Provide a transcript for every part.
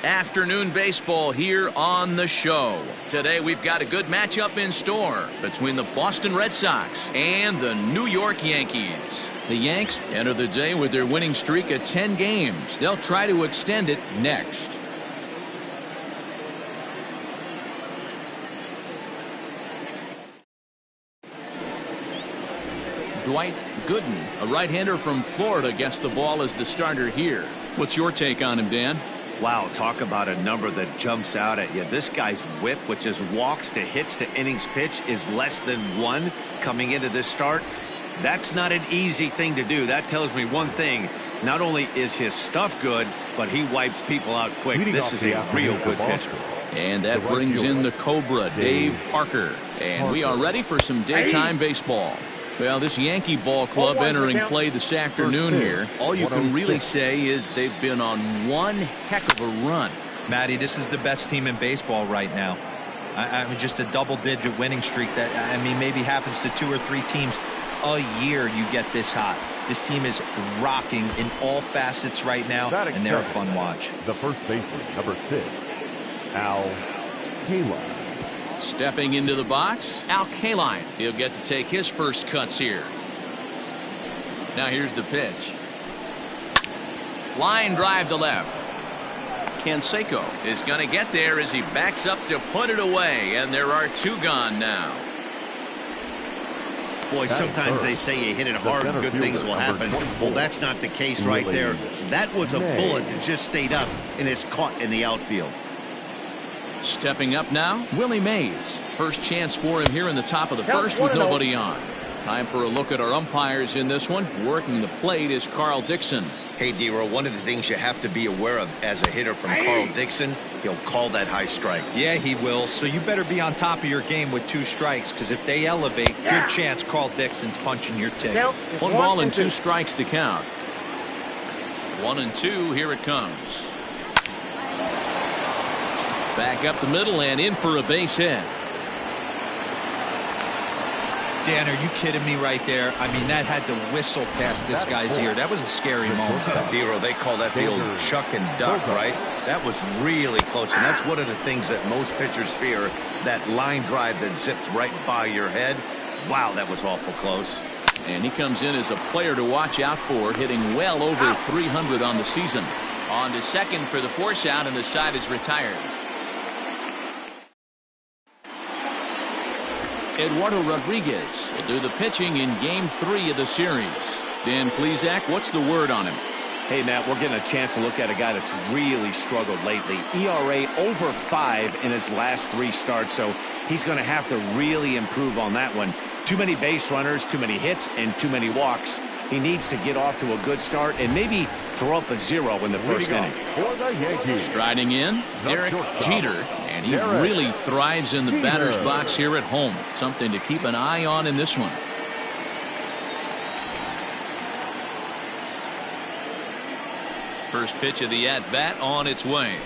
Afternoon baseball here on the show. Today we've got a good matchup in store between the Boston Red Sox and the New York Yankees. The Yanks enter the day with their winning streak at 10 games. They'll try to extend it next. Dwight Gooden, a right-hander from Florida, gets the ball as the starter here. What's your take on him, Dan? Wow, talk about a number that jumps out at you. This guy's whip, which is walks to hits to innings pitch, is less than 1 coming into this start. That's not an easy thing to do. That tells me one thing. Not only is his stuff good, but he wipes people out quick. This is a real good pitcher. And that brings in the Cobra, Dave Parker. And we are ready for some daytime baseball. Well, this Yankee ball club entering play this afternoon here. All you can really say is they've been on one heck of a run. Matty, this is the best team in baseball right now. I mean, just a double-digit winning streak that, I mean, maybe happens to 2 or 3 teams a year. You get this hot. This team is rocking in all facets right now, and they're a fun watch. The first baseman, number 6, Al Kaline. Stepping into the box, Al Kaline. He'll get to take his first cuts here. Now here's the pitch. Line drive to left. Canseco is going to get there as he backs up to put it away, and there are 2 gone now. Boy, sometimes they say you hit it hard and good things will happen. Well, that's not the case right there. That was a bullet that just stayed up and is caught in the outfield. Stepping up now, Willie Mays. First chance for him here in the top of the first with nobody on. Time for a look at our umpires in this one. Working the plate is Carl Dixon. Hey, D-Row, one of the things you have to be aware of as a hitter from Carl Dixon, he'll call that high strike. Yeah, he will. So you better be on top of your game with 2 strikes, because if they elevate, good chance Carl Dixon's punching your ticket. 1 ball and 2 strikes to count. 1 and 2, here it comes. Back up the middle and in for a base hit. Dan, are you kidding me right there? I mean, that had to whistle past this guy's ear. That was a scary moment. D-Row, they call that the old chuck and duck, right? That was really close, and that's one of the things that most pitchers fear, that line drive that zips right by your head. Wow, that was awful close. And he comes in as a player to watch out for, hitting well over 300 on the season. On to second for the force out, and the side is retired. Eduardo Rodriguez will do the pitching in Game 3 of the series. Dan Plesac, what's the word on him? Hey, Matt, we're getting a chance to look at a guy that's really struggled lately. ERA over 5 in his last 3 starts, so he's going to have to really improve on that one. Too many base runners, too many hits, and too many walks. He needs to get off to a good start and maybe throw up a 0 in the first inning. Striding in, Derek Jeter. And he really thrives in the batter's box here at home. Something to keep an eye on in this one. First pitch of the at-bat on its way.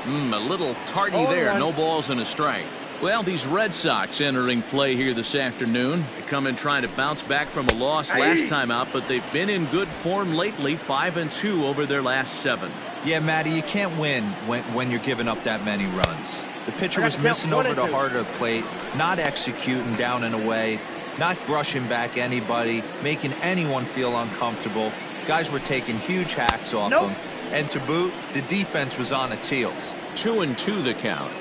A little tardy there. No balls and a strike. Well, these Red Sox entering play here this afternoon. They come in trying to bounce back from a loss last time out, but they've been in good form lately, 5-2 over their last 7. Yeah, Matty, you can't win when you're giving up that many runs. The pitcher was missing over the heart of the plate, not executing down and away, not brushing back anybody, making anyone feel uncomfortable. Guys were taking huge hacks off him. And to boot, the defense was on its heels. 2-2 the count.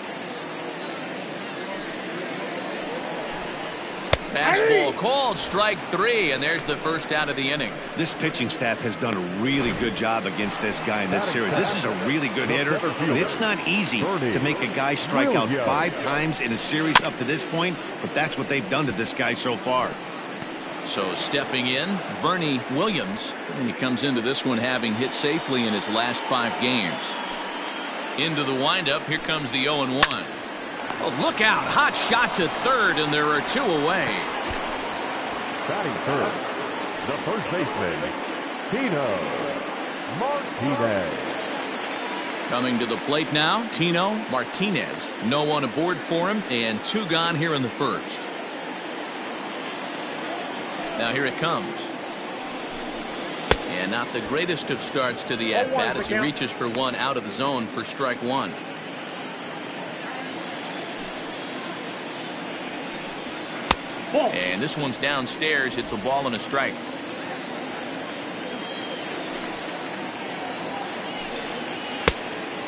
Fastball called, strike 3, and there's the first out of the inning. This pitching staff has done a really good job against this guy in this series. This is a really good hitter, and it's not easy to make a guy strike out 5 times in a series up to this point, but that's what they've done to this guy so far. So stepping in, Bernie Williams, and he comes into this one having hit safely in his last 5 games. Into the windup, here comes the 0-1. Oh, look out. Hot shot to third, and there are 2 away. Batting third, the first baseman, Tino Martinez. Coming to the plate now, Tino Martinez. No one aboard for him, and 2 gone here in the first. Now here it comes. And not the greatest of starts to the at-bat as he reaches for one out of the zone for strike one. And this one's downstairs. It's a ball and a strike.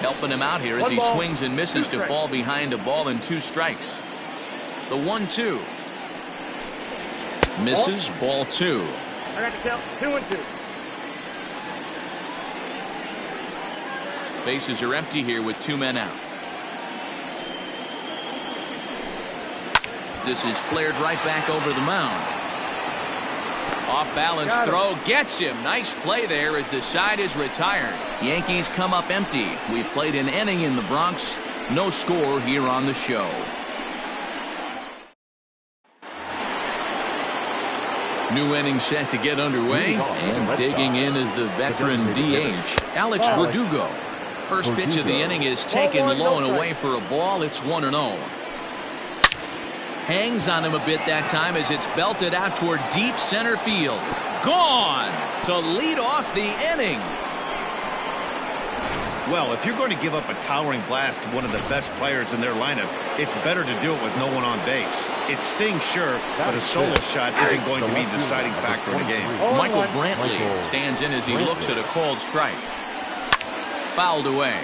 Helping him out here as he swings and misses to fall behind a ball and 2 strikes. The 1-2. Misses, ball 2. I got to count 2-2. Bases are empty here with 2 men out. This is flared right back over the mound. Off balance throw gets him. Nice play there as the side is retired. Yankees come up empty. We've played an inning in the Bronx. No score here on the show. New inning set to get underway, and digging in is the veteran DH, Alex Verdugo. First pitch of the inning is taken low and away for a ball. It's 1-0. Hangs on him a bit that time as it's belted out toward deep center field. Gone to lead off the inning. Well, if you're going to give up a towering blast to one of the best players in their lineup, it's better to do it with no one on base. It stings, sure, but a solo shot isn't going to be the deciding factor in the game. Michael Brantley stands in as he looks at a called strike. Fouled away.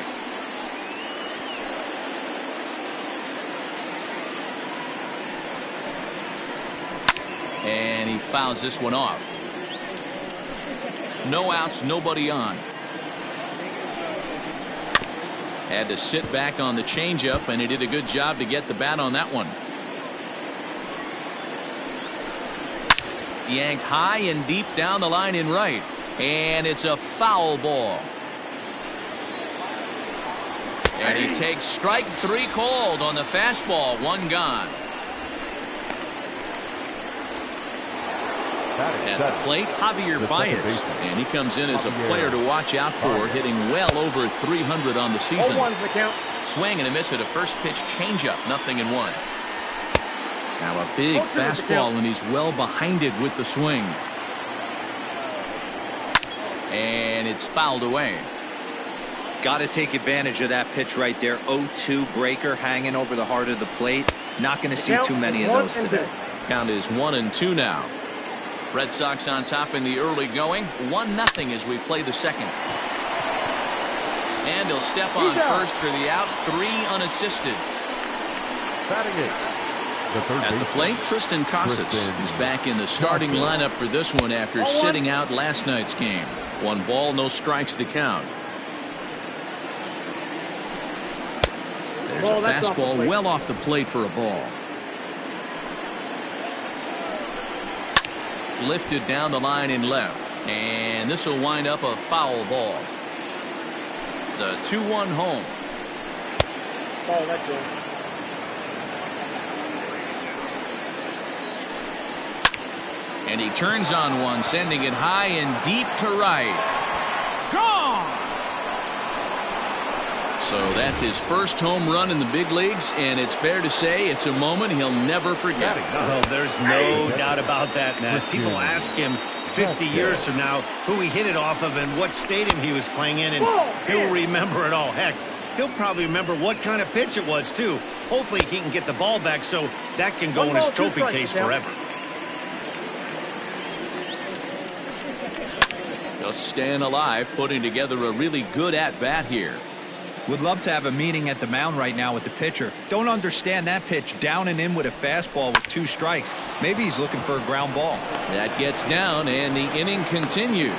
And he fouls this one off. No outs, nobody on. Had to sit back on the changeup, and he did a good job to get the bat on that one. Yanked high and deep down the line in right, and it's a foul ball. And he takes strike 3 called on the fastball. 1 gone. At the plate, Javier Baez, and he comes in as a player to watch out for, hitting well over 300 on the season. Swing and a miss at a first pitch changeup, 0-1. Now a big fastball, and he's well behind it with the swing. And it's fouled away. Got to take advantage of that pitch right there. 0-2 breaker hanging over the heart of the plate. Not going to see too many of those today. Count is 1-2 now. Red Sox on top in the early going. 1-0 as we play the second. And he'll step on first for the out. 3 unassisted. At the plate, Tristan Casas is back in the starting lineup for this one after sitting out last night's game. 1 ball, no strikes to count. There's a fastball well off the plate for a ball. Lifted down the line in left, and this will wind up a foul ball. The 2-1 home. Oh, that's good. And he turns on one, sending it high and deep to right. Gone! So that's his first home run in the big leagues, and it's fair to say it's a moment he'll never forget. Well, there's no doubt about that, Matt. People ask him 50 years from now who he hit it off of and what stadium he was playing in, and he'll remember it all. Heck, he'll probably remember what kind of pitch it was, too. Hopefully he can get the ball back so that can go in his trophy case forever. Just staying alive, putting together a really good at-bat here. Would love to have a meeting at the mound right now with the pitcher. Don't understand that pitch down and in with a fastball with 2 strikes. Maybe he's looking for a ground ball. That gets down, and the inning continues.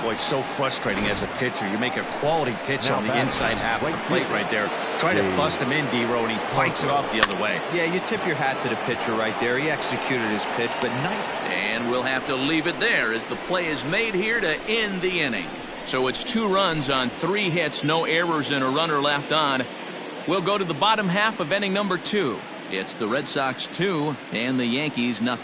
Boy, so frustrating as a pitcher. You make a quality pitch on the inside half of the plate right there. Try to bust him in, D-Row, and he fights it off the other way. Yeah, you tip your hat to the pitcher right there. He executed his pitch, but nice. And we'll have to leave it there as the play is made here to end the inning. So it's 2 runs on 3 hits, no errors, and a runner left on. We'll go to the bottom half of inning number 2. It's the Red Sox 2 and the Yankees 0.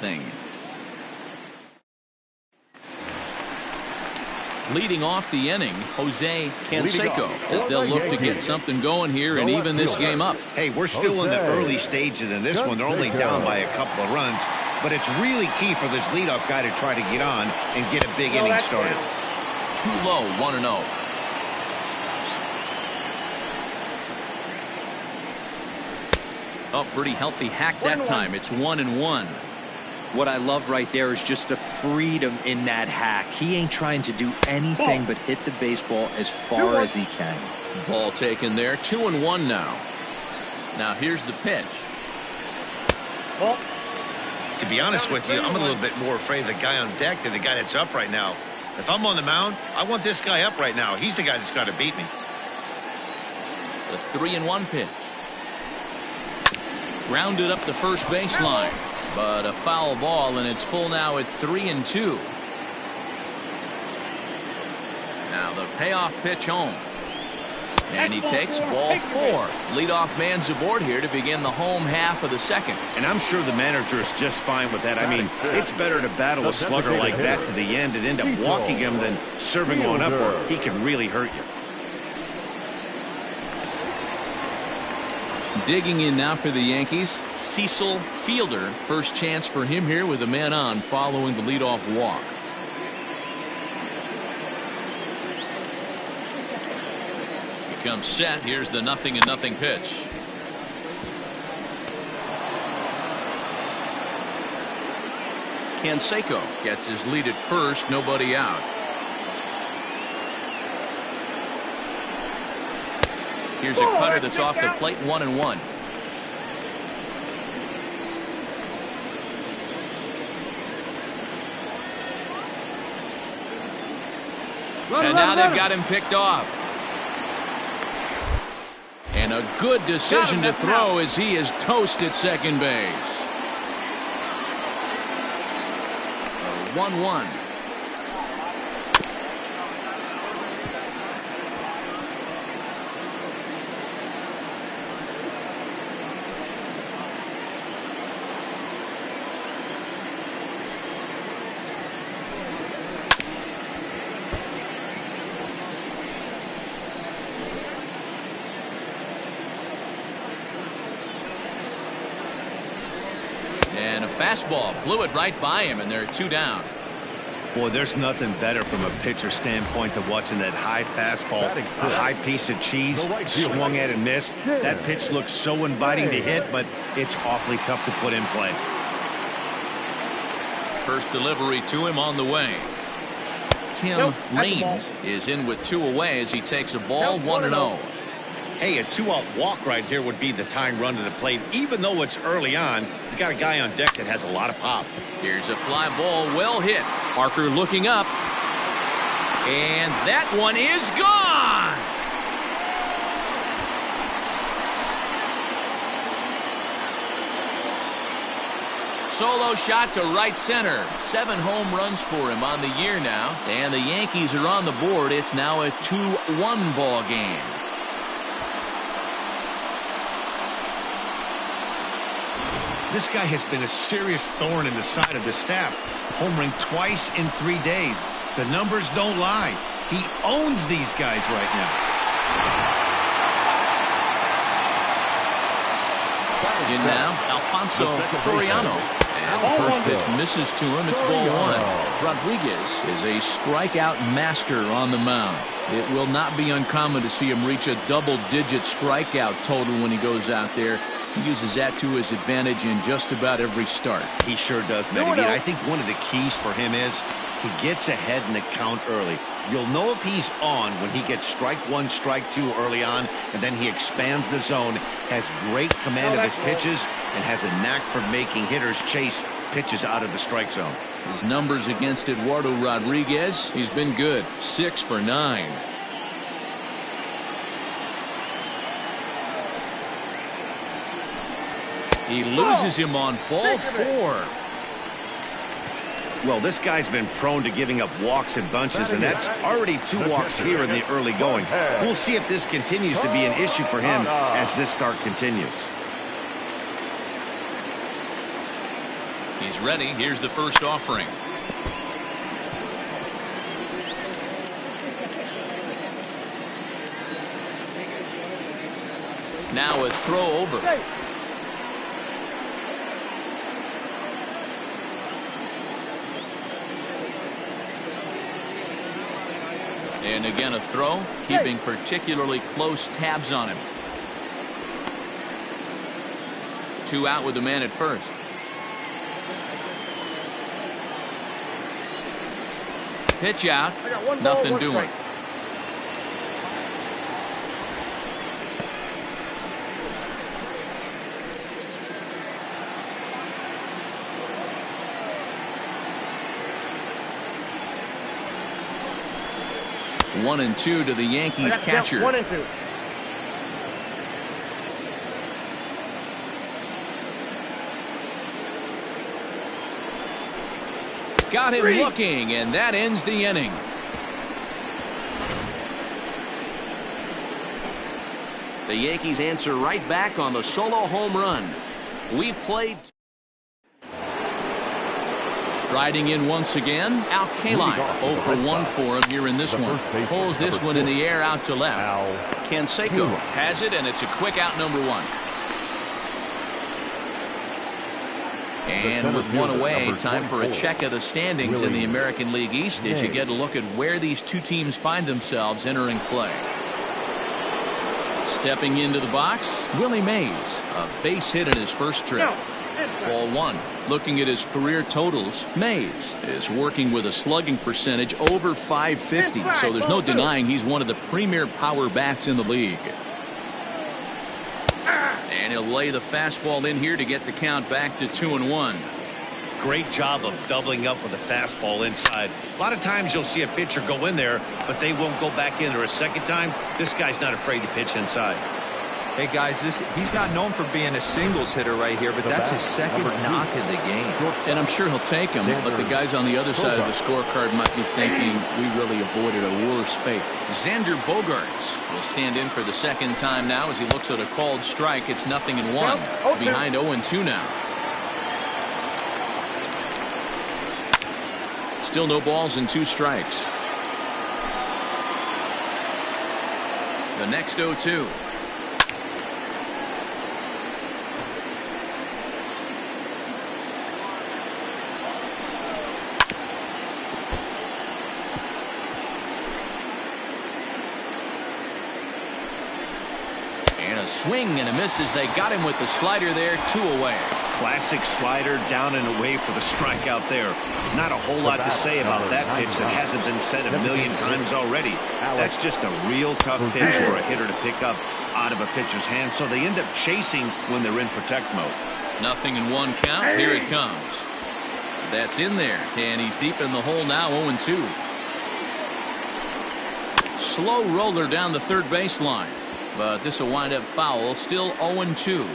Leading off the inning, Jose Canseco, as they'll look to get something going here and even this game up. Hey, we're still in the early stages in this one. They're only down by a couple of runs. but it's really key for this leadoff guy to try to get on and get a big inning started. Too low, 1-0. Oh, pretty healthy hack that time. It's 1-1. What I love right there is just the freedom in that hack. He ain't trying to do anything but hit the baseball as far as he can. Ball taken there. 2-1 now. Now here's the pitch. To be honest with you, I'm a little bit more afraid of the guy on deck than the guy that's up right now. If I'm on the mound, I want this guy up right now. He's the guy that's got to beat me. The 3-1 pitch. Grounded up the first baseline, but a foul ball, and it's full now at 3-2. Now the payoff pitch home. And he takes ball 4. Leadoff man's aboard here to begin the home half of the second. And I'm sure the manager is just fine with that. I mean, it's better to battle a slugger like that to the end and end up walking him than serving one up, or he can really hurt you. Digging in now for the Yankees, Cecil Fielder. First chance for him here with a man on following the leadoff walk. Comes set. Here's the 0-0 pitch. Canseco gets his lead at first. Nobody out. Here's a cutter that's off the plate. 1-1. And now they've got him picked off. And a good decision to throw as he is toast at second base. 1-1. And a fastball blew it right by him, and they're 2 down. Boy, there's nothing better from a pitcher standpoint than watching that high fastball, a high piece of cheese, swung at and missed. That pitch looks so inviting to hit, but it's awfully tough to put in play. First delivery to him on the way. Tim Raines is in with 2 away as he takes a ball. 1-0. Hey, a 2-out walk right here would be the tying run to the plate. Even though it's early on, you got a guy on deck that has a lot of pop. Here's a fly ball, well hit. Parker looking up. And that one is gone. Solo shot to right center. 7 home runs for him on the year now. And the Yankees are on the board. It's now a 2-1 ball game. This guy has been a serious thorn in the side of the staff. Homering twice in 3 days. The numbers don't lie. He owns these guys right now. In now, Alfonso Rodriguez. As the first pitch misses to him, it's ball 1. Rodriguez is a strikeout master on the mound. It will not be uncommon to see him reach a double-digit strikeout total when he goes out there. He uses that to his advantage in just about every start. He sure does, Matty. I think one of the keys for him is he gets ahead in the count early. You'll know if he's on when he gets strike 1, strike 2 early on, and then he expands the zone, has great command of his pitches, and has a knack for making hitters chase pitches out of the strike zone. His numbers against Eduardo Rodriguez, he's been good. 6 for 9. He loses him on ball 4. Well, this guy's been prone to giving up walks in bunches, and that's already 2 walks here in the early going. We'll see if this continues to be an issue for him as this start continues. He's ready. Here's the first offering. Now a throw over. And again a throw, keeping particularly close tabs on him. 2 out with the man at first. Pitch out, nothing doing. One and two to the Yankees catcher. 1 and 2. Got him looking, and that ends the inning. The Yankees answer right back on the solo home run. We've played. Striding in once again, Alcala 0 for 1 for him here in this one. Pulls this one in the air out to left. Canseco has it, and it's a quick out, number 1. And with one away, time for a check of the standings in the American League East as you get a look at where these two teams find themselves entering play. Stepping into the box, Willie Mays, a base hit in his first trip. Ball 1. Looking at his career totals, Mays is working with a slugging percentage over .550, so there's no denying he's one of the premier power bats in the league. And he'll lay the fastball in here to get the count back to 2-1. Great job of doubling up with a fastball inside. A lot of times you'll see a pitcher go in there, but they won't go back in there a second time. This guy's not afraid to pitch inside. Hey guys, he's not known for being a singles hitter right here, but that's his second knock of the game. And I'm sure he'll take him, but the guys on the other side of the scorecard might be thinking we really avoided a worse fate. Xander Bogaerts will stand in for the second time now as he looks at a called strike. It's 0-1. Behind 0-2 now. Still no balls and 2 strikes. The next 0-2. Swing and a miss as they got him with the slider there. 2 away. Classic slider down and away for the strikeout there. Not a whole lot to say about that pitch that hasn't been said a million times already. That's just a real tough pitch for a hitter to pick up out of a pitcher's hand, so they end up chasing when they're in protect mode. 0-1 count. Here it comes. That's in there, and he's deep in the hole now. 0-2. Slow roller down the third baseline. But this will wind up foul. Still 0-2.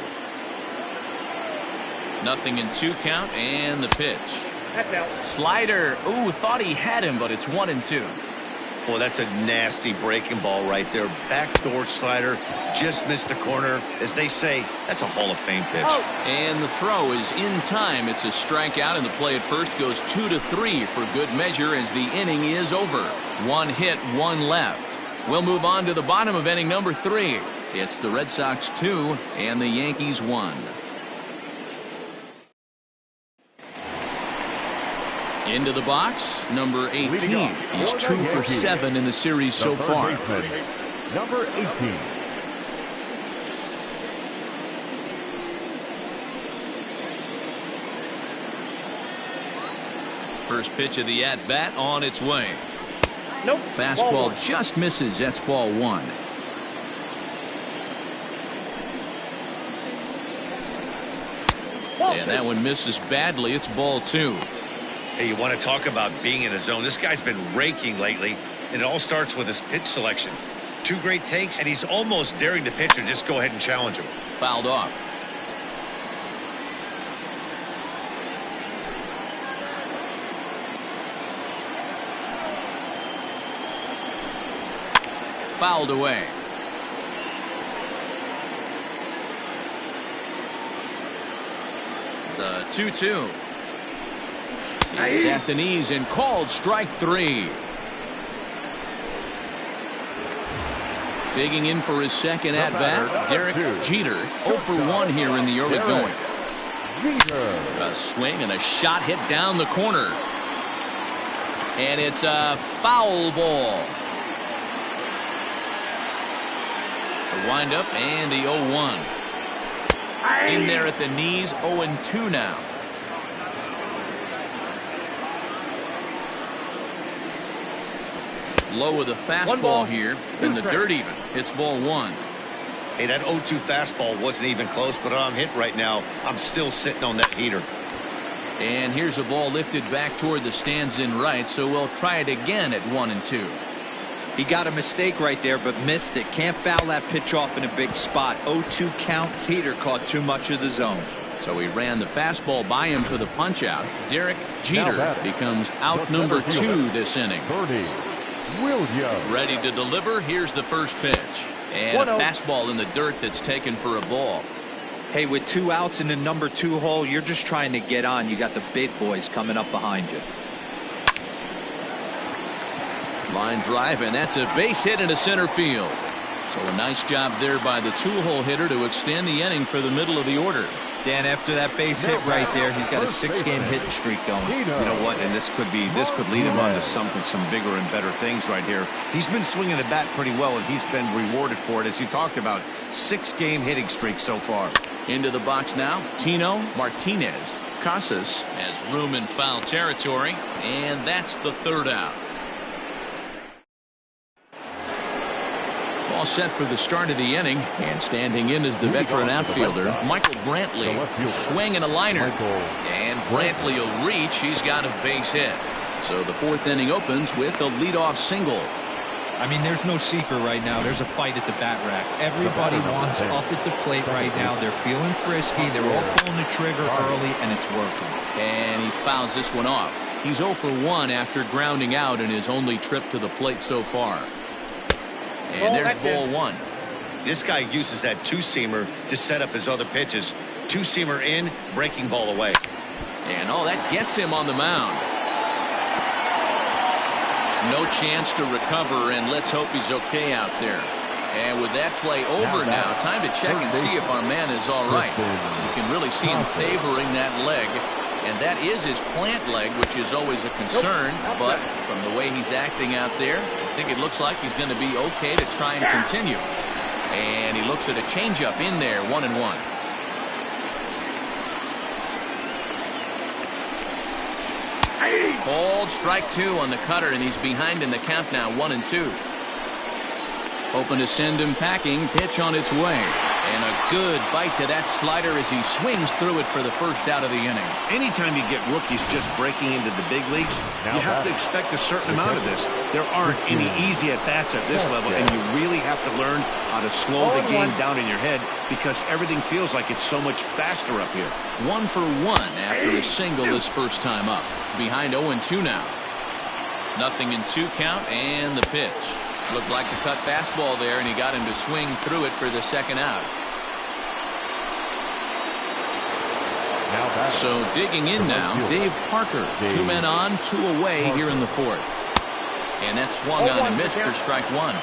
0-2 count, and the pitch. Slider. Ooh, thought he had him, but it's 1-2. Well, that's a nasty breaking ball right there. Backdoor slider. Just missed the corner. As they say, that's a Hall of Fame pitch. And the throw is in time. It's a strikeout, and the play at first goes 2-3 for good measure as the inning is over. 1 hit, 1 left. We'll move on to the bottom of inning number 3. It's the Red Sox 2 and the Yankees 1. Into the box, number 18. He's 2 for 7 in the series so far. Number 18. First pitch of the at-bat on its way. Nope. Fastball just misses. That's ball 1. And that one misses badly. It's ball 2. Hey, you want to talk about being in a zone. This guy's been raking lately, and it all starts with his pitch selection. 2 great takes, and he's almost daring the pitcher just go ahead and challenge him. Fouled off. Fouled away. The 2-2. He's at the knees and called strike 3. Digging in for his second at bat, Derek Jeter. 0 for 1 here in the early going. A swing and a shot hit down the corner. And it's a foul ball. windup and the 0-1. In there at the knees, 0-2 now. Low with a fastball here, in the dirt even. It's ball 1. Hey, that 0-2 fastball wasn't even close, but I'm hit right now. I'm still sitting on that heater. And here's a ball lifted back toward the stands in right, so we'll try it again at 1-2. He got a mistake right there, but missed it. Can't foul that pitch off in a big spot. 0-2 count. Heater caught too much of the zone. So he ran the fastball by him for the punch out. Derek Jeter becomes out number 2 this inning. Williams. Ready to deliver. Here's the first pitch. And a fastball in the dirt that's taken for a ball. Hey, with 2 outs in the number 2 hole, you're just trying to get on. You got the big boys coming up behind you. Line drive, and that's a base hit into center field. So a nice job there by the 2-hole hitter to extend the inning for the middle of the order. Dan, after that base hit right there, he's got a 6-game hitting streak going. You know what? And this could lead him on to some bigger and better things right here. He's been swinging the bat pretty well, and he's been rewarded for it, as you talked about. 6-game hitting streak so far. Into the box now, Tino Martinez. Casas has room in foul territory, and that's the 3rd out. All set for the start of the inning, and standing in is the veteran outfielder Michael Brantley. Swing and a liner, and Brantley will reach. He's got a base hit. So the 4th inning opens with a leadoff single. I mean, there's no secret right now. There's a fight at the bat rack. Everybody wants up at the plate right now. They're feeling frisky. They're all pulling the trigger early, and it's working. And he fouls this one off. He's 0 for 1 after grounding out in his only trip to the plate so far. And there's ball 1. This guy uses that 2-seamer to set up his other pitches. 2-seamer in, breaking ball away. And that gets him on the mound. No chance to recover, and let's hope he's okay out there. And with that play over now, time to check and see if our man is all right. You can really see him favoring that leg, and that is his plant leg, which is always a concern. But from the way he's acting out there, I think it looks like he's going to be okay to try and continue. And he looks at a changeup in there, 1-1. Called strike 2 on the cutter, and he's behind in the count now, 1-2. Hoping to send him packing. Pitch on its way. And a good bite to that slider as he swings through it for the first out of the inning. Anytime you get rookies just breaking into the big leagues, you have to expect a certain amount of this. There aren't any easy at-bats at this level, and you really have to learn how to slow the game down in your head because everything feels like it's so much faster up here. 1 for 1 after a single his first time up. Behind 0-2 now. 0-2 count, and the pitch. Looked like the cut fastball there, and he got him to swing through it for the 2nd out. So digging in now, Dave Parker. 2 men on, 2 away here in the 4th. And that swung on and missed for strike 1.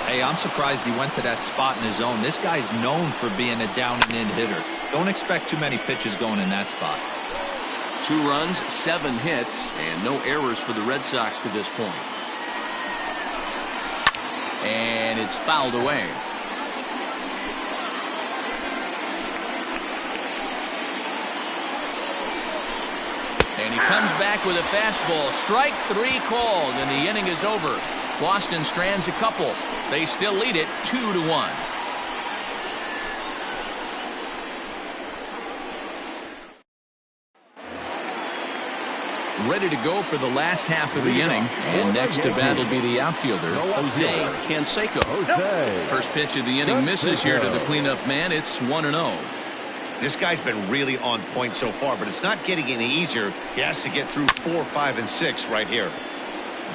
Hey, I'm surprised he went to that spot in his own. This guy's known for being a down-and-in hitter. Don't expect too many pitches going in that spot. 2 runs, 7 hits, and no errors for the Red Sox to this point. And it's fouled away. And he comes back with a fastball. Strike 3 called, and the inning is over. Boston strands a couple. They still lead it 2-1. Ready to go for the last half of the inning, and next to bat will be the outfielder Jose Canseco. First pitch of the inning misses here to the cleanup man. It's 1-0. This guy's been really on point so far, but it's not getting any easier. He has to get through 4, 5, and 6 right here.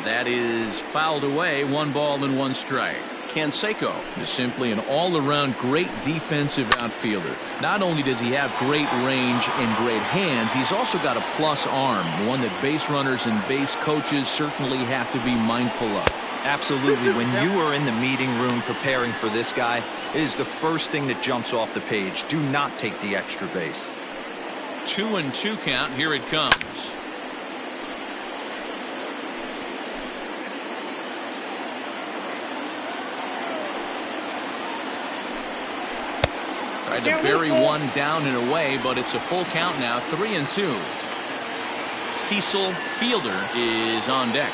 That is fouled away. 1 ball and 1 strike. Canseco is simply an all-around great defensive outfielder. Not only does he have great range and great hands, he's also got a plus arm, one that base runners and base coaches certainly have to be mindful of. Absolutely. When you are in the meeting room preparing for this guy, it is the first thing that jumps off the page. Do not take the extra base. 2-2 count. Here it comes. Tried to bury one down and away, but it's a full count now, 3-2. Cecil Fielder is on deck.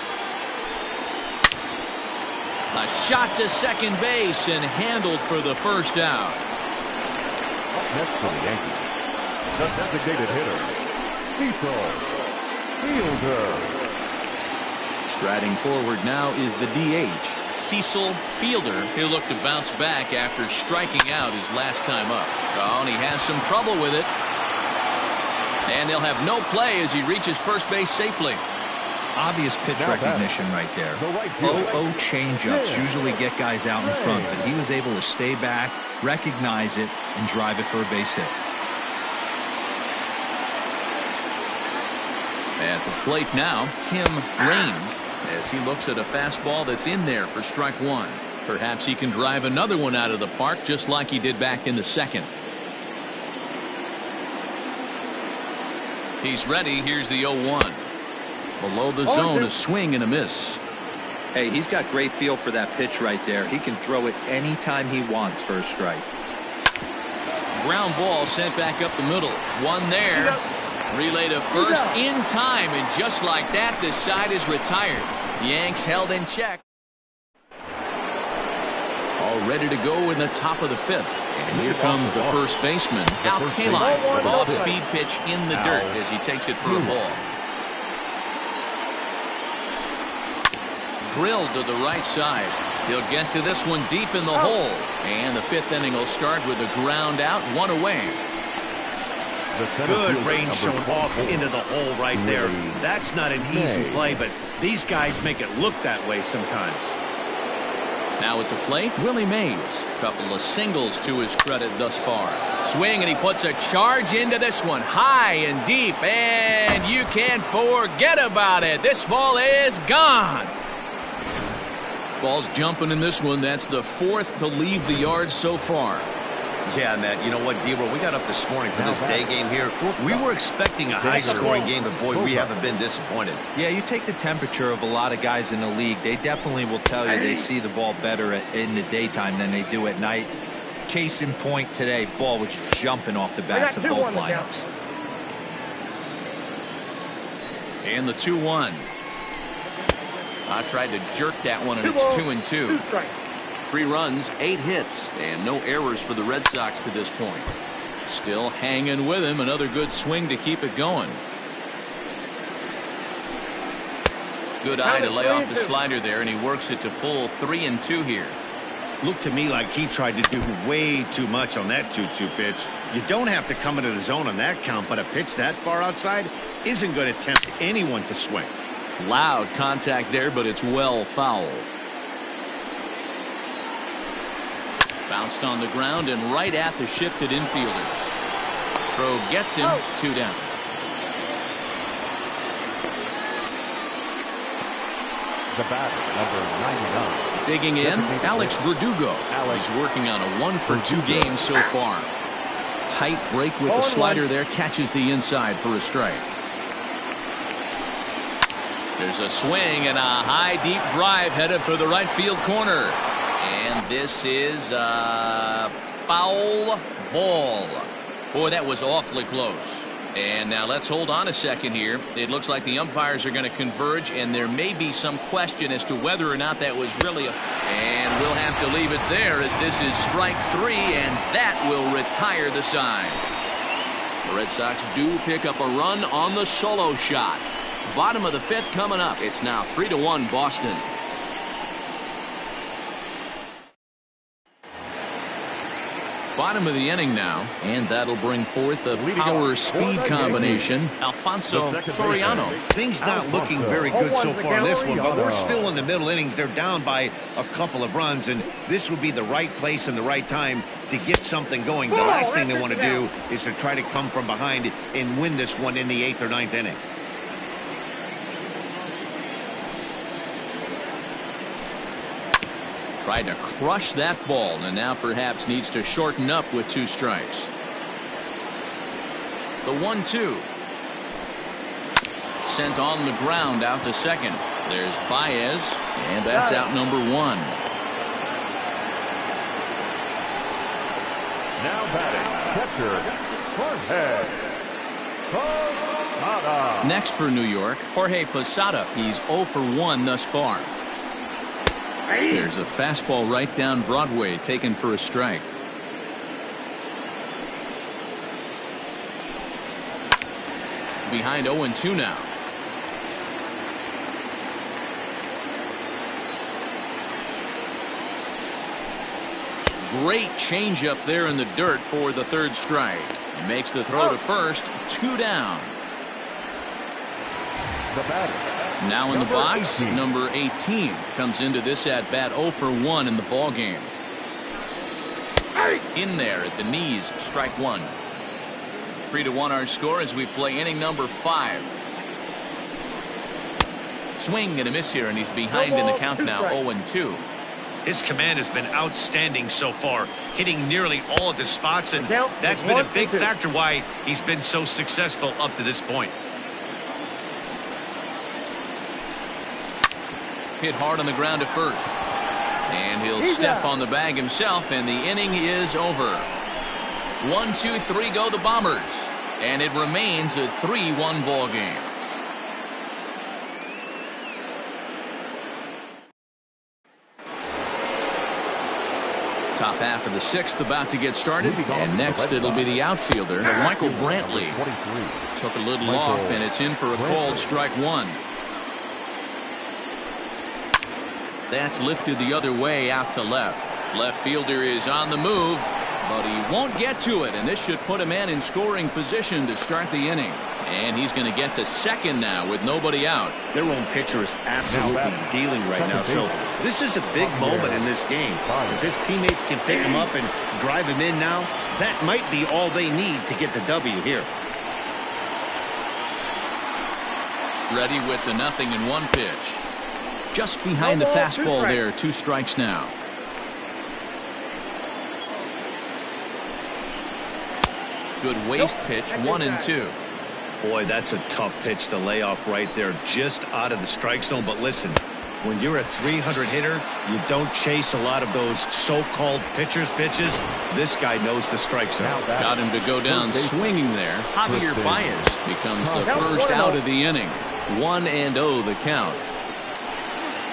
A shot to second base and handled for the first out. Next for the Yankees, the designated hitter, Cecil Fielder. Striding forward now is the DH, Cecil Fielder. He'll look to bounce back after striking out his last time up. Oh, and he has some trouble with it. And they'll have no play as he reaches first base safely. Obvious pitch recognition right there. 0-0 changeups usually get guys out in front, but he was able to stay back, recognize it, and drive it for a base hit. At the plate now, Tim Raines, as he looks at a fastball that's in there for strike one. Perhaps he can drive another one out of the park just like he did back in the second. He's ready. Here's the 0-1. Below the zone, a swing and a miss. Hey, he's got great feel for that pitch right there. He can throw it anytime he wants for a strike. Ground ball sent back up the middle. One there. Relay to first in time, and just like that, the side is retired. Yanks held in check. All ready to go in the top of the fifth. And here comes the first baseman, Alfonso. Off-speed pitch in the dirt as he takes it for a ball. Drilled to the right side. He'll get to this one deep in the hole. And the fifth inning will start with a ground out, one away. Good range shown off into the hole right there. That's not an easy play, but these guys make it look that way sometimes. Now at the plate, Willie Mays. Couple of singles to his credit thus far. Swing, and he puts a charge into this one. High and deep, and you can't forget about it. This ball is gone. Ball's jumping in this one. That's the fourth to leave the yard so far. Yeah, Matt, you know what, Deaver, we got up this morning for this day game here. We were expecting a high-scoring game, but, boy, we haven't been disappointed. Yeah, you take the temperature of a lot of guys in the league. They definitely will tell you they see the ball better in the daytime than they do at night. Case in point today, ball was jumping off the bats of both lineups. And the 2-1. I tried to jerk that one, and it's 2-2. 3 runs, 8 hits, and no errors for the Red Sox to this point. Still hanging with him. Another good swing to keep it going. Good eye to lay off the slider there, and he works it to full 3-2 here. Looked to me like he tried to do way too much on that 2-2 pitch. You don't have to come into the zone on that count, but a pitch that far outside isn't going to tempt anyone to swing. Loud contact there, but it's well fouled. Bounced on the ground and right at the shifted infielders. Throw gets him. 2 down. The batter, number 99. Digging in, Alex Verdugo. He's working on a 1-for-2 game so far. Tight break with the slider there. Catches the inside for a strike. There's a swing and a high deep drive headed for the right field corner. And this is a foul ball. Boy, that was awfully close. And now let's hold on a second here. It looks like the umpires are going to converge, and there may be some question as to whether or not that was really a... And we'll have to leave it there as this is strike 3, and that will retire the side. The Red Sox do pick up a run on the solo shot. Bottom of the 5th coming up. It's now 3-1 Boston. Bottom of the inning now, and that'll bring forth the power-speed combination, Alfonso Soriano. Things not looking very good so far in this one, but we're still in the middle innings. They're down by a couple of runs, and this would be the right place and the right time to get something going. The last thing they want to do is to try to come from behind and win this one in the 8th or 9th inning. Tried to crush that ball, and now perhaps needs to shorten up with 2 strikes. The 1-2. Sent on the ground out to second. There's Baez, and that's out number 1. Now batting, catcher, Jorge Posada. Next for New York, Jorge Posada. He's 0 for 1 thus far. There's a fastball right down Broadway, taken for a strike. Behind 0-2 now. Great changeup there in the dirt for the third strike. He makes the throw to first. 2 down. The batter. Now in the box, 18. number 18 comes into this at bat 0 for 1 in the ball game. In there at the knees, strike 1. 3-1 our score as we play inning number 5. Swing and a miss here, and he's behind in the count now, 0-2. His command has been outstanding so far, hitting nearly all of his spots, and that's been a big factor why he's been so successful up to this point. Hit hard on the ground at first. And he'll step on the bag himself, and the inning is over. 1, 2, 3 go the Bombers. And it remains a 3-1 ball game. Top half of the 6th about to get started. And next it'll be the outfielder, Michael Brantley. Took a little off, and it's in for a called strike 1. That's lifted the other way out to left. Left fielder is on the move, but he won't get to it, and this should put a man in scoring position to start the inning. And he's going to get to second now with nobody out. Their own pitcher is absolutely dealing right now, so this is a big moment in this game. If his teammates can pick him up and drive him in now, that might be all they need to get the W here. Ready with the 0-1 pitch. Just behind the fastball there, 2 strikes now. Good waist pitch, 1-2. Boy, that's a tough pitch to lay off right there, just out of the strike zone. But listen, when you're a 300 hitter, you don't chase a lot of those so-called pitcher's pitches. This guy knows the strike zone. Got him to go down swinging there. Javier Baez becomes the first out of the inning. 1-0 the count.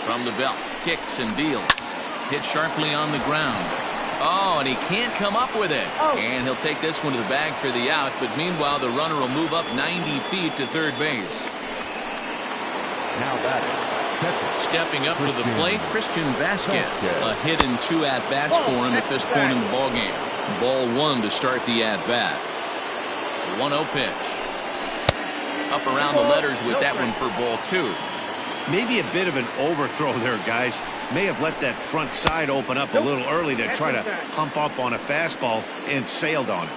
From the belt, kicks and deals. Hit sharply on the ground. Oh, and he can't come up with it. And he'll take this one to the bag for the out, but meanwhile the runner will move up 90 feet to third base. Now batting. Stepping up to the plate, Christian Vasquez. A hit and 2 at-bats for him at this point in the ballgame. Ball 1 to start the at-bat. 1-0 pitch. Up around the letters with that one for ball 2. Maybe a bit of an overthrow there, guys. May have let that front side open up a little early to try to pump up on a fastball and sailed on it.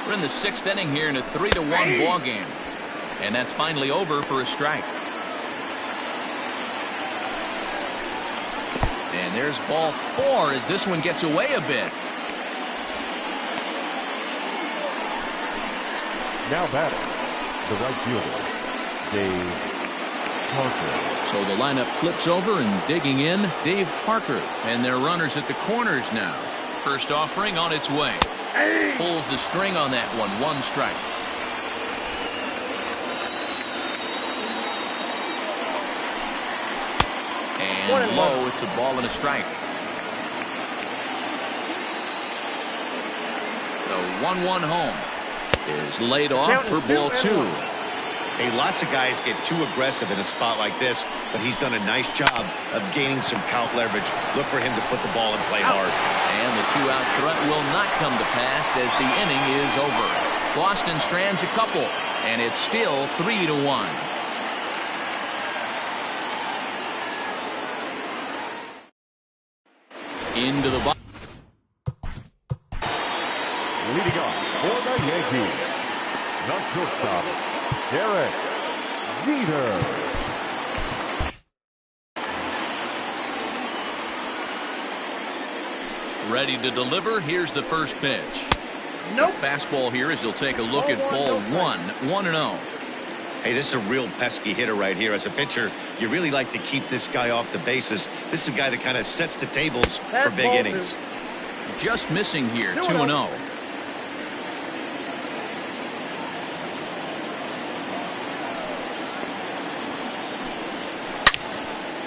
We're in the 6th inning here in a 3-1 ball game. And that's finally over for a strike. And there's ball 4 as this one gets away a bit. Now batting, the right fielder, Dave Parker. So the lineup flips over, and digging in, Dave Parker. And their runners at the corners now. First offering on its way. Pulls the string on that one. 1 strike. And low, it's a ball and a strike. The 1-1 home is laid off for ball 2. Hey, lots of guys get too aggressive in a spot like this, but he's done a nice job of gaining some count leverage. Look for him to put the ball and play hard. And the 2-out threat will not come to pass as the inning is over. Boston strands a couple, and it's still 3-1. Into the box. Leading off for the Yankees, the shortstop, Derek Jeter. Ready to deliver. Here's the first pitch. Nope. The fastball here as he'll take a look at ball 1. 1-0. Hey, this is a real pesky hitter right here. As a pitcher, you really like to keep this guy off the bases. This is a guy that kind of sets the tables for big innings. Just missing here. 2-0.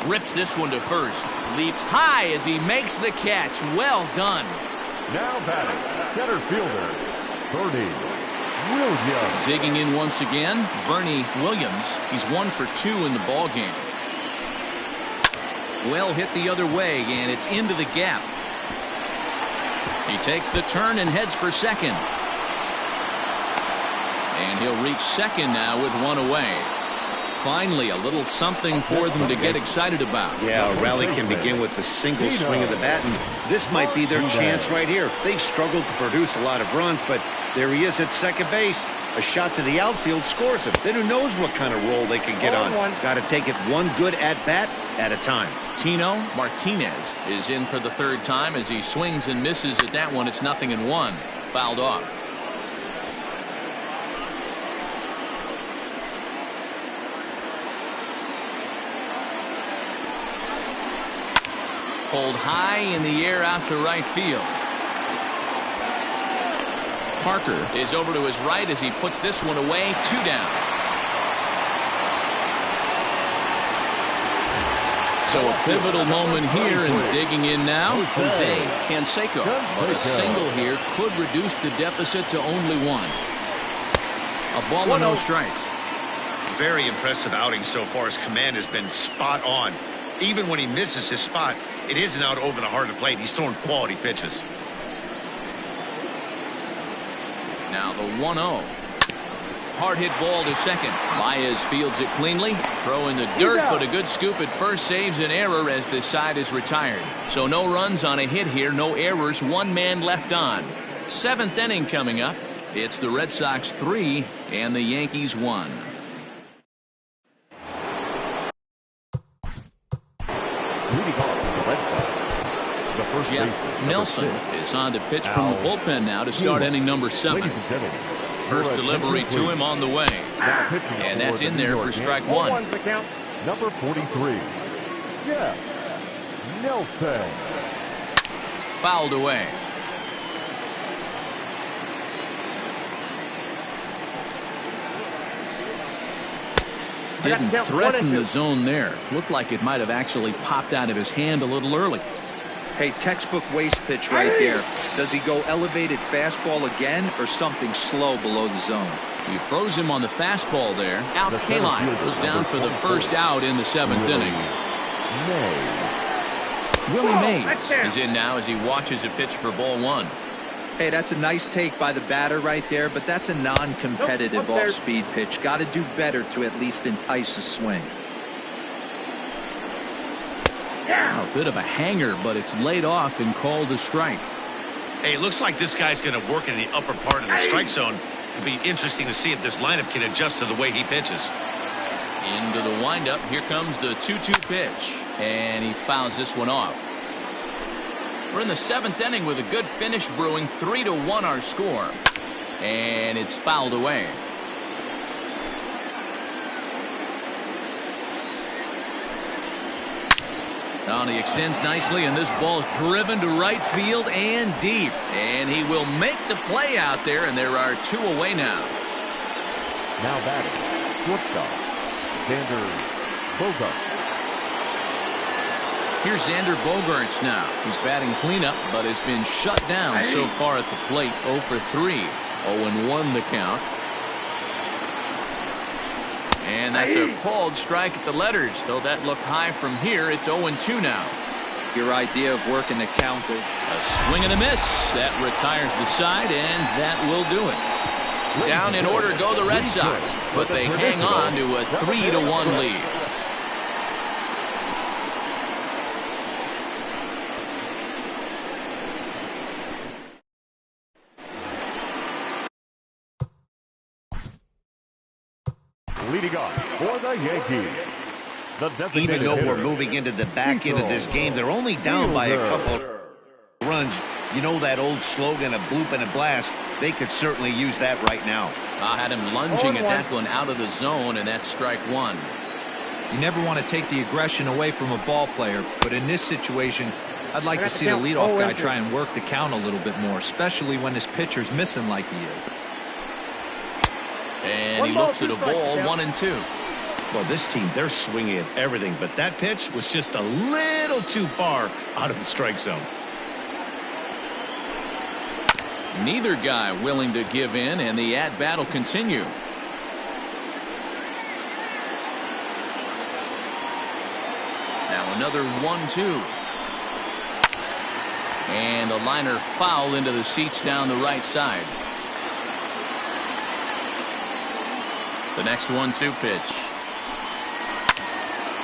Rips this one to first. Leaps high as he makes the catch. Well done. Now batting, center fielder, Bernie Williams. Digging in once again, Bernie Williams. He's 1 for 2 in the ball game. Well hit the other way, and it's into the gap. He takes the turn and heads for second. And he'll reach second now with 1 away. Finally, a little something for them to get excited about. Yeah, a rally can begin with the single swing of the bat, and this might be their chance right here. They've struggled to produce a lot of runs, but there he is at second base. A shot to the outfield scores him. Then who knows what kind of roll they can get on. Got to take it one good at-bat at a time. Tino Martinez is in for the 3rd time as he swings and misses at that one. It's 0-1. Fouled off. Pulled high in the air out to right field. Parker is over to his right as he puts this one away. 2 down. So a pivotal moment here, and digging in now, Jose Canseco. But a single here could reduce the deficit to only 1. A ball and no strikes. Very impressive outing so far. His command has been spot on. Even when he misses his spot, it isn't out over the heart of the plate. He's throwing quality pitches. Now the 1-0. Hard hit ball to second. Baez fields it cleanly. Throw in the dirt, but a good scoop at first saves an error as this side is retired. So no runs on a hit here, no errors, 1 man left on. 7th inning coming up. It's the Red Sox 3 and the Yankees 1. Jeff Nelson is on to pitch from the bullpen now to start inning number 7. First delivery to him on the way. And that's in there for strike 1. Number 43, Jeff Nelson. Fouled away. Didn't threaten the zone there. Looked like it might have actually popped out of his hand a little early. Hey, textbook waste pitch right there. Does he go elevated fastball again or something slow below the zone? He froze him on the fastball there. Al Kaline goes down for the first out in the 7th inning. Willie Mays is in now as he watches a pitch for ball 1. Hey, that's a nice take by the batter right there, but that's a non-competitive off-speed pitch. Got to do better to at least entice a swing. A bit of a hanger, but it's laid off and called a strike. Hey, it looks like this guy's going to work in the upper part of the strike zone. It'll be interesting to see if this lineup can adjust to the way he pitches. Into the windup. Here comes the 2-2 pitch. And he fouls this one off. We're in the 7th inning with a good finish brewing. 3-1 our score. And it's fouled away. Oh, he extends nicely, and this ball's driven to right field and deep. And he will make the play out there, and there are 2 away now. Now batting, shortstop, Xander Bogaerts. Here's Xander Bogaerts now. He's batting cleanup, but has been shut down so far at the plate. 0 for 3. 0-1 the count. And that's a called strike at the letters. Though that looked high from here, it's 0-2 now. Your idea of working the count. A swing and a miss. That retires the side, and that will do it. Down in order go the Red Sox, but they hang on to a 3-1 lead. Leading off for the Yankees. Even though we're moving into the back end of this game, they're only down by a couple of runs. You know that old slogan, a bloop and a blast. They could certainly use that right now. I had him lunging at that one out of the zone, and that's strike 1. You never want to take the aggression away from a ball player, but in this situation, I'd like to see the leadoff guy try and work the count a little bit more, especially when his pitcher's missing like he is. And he looks at a ball, 1-2. Well, this team, they're swinging at everything, but that pitch was just a little too far out of the strike zone. Neither guy willing to give in, and the at-bat will continue. Now another 1-2. And a liner foul into the seats down the right side. The next 1-2 pitch.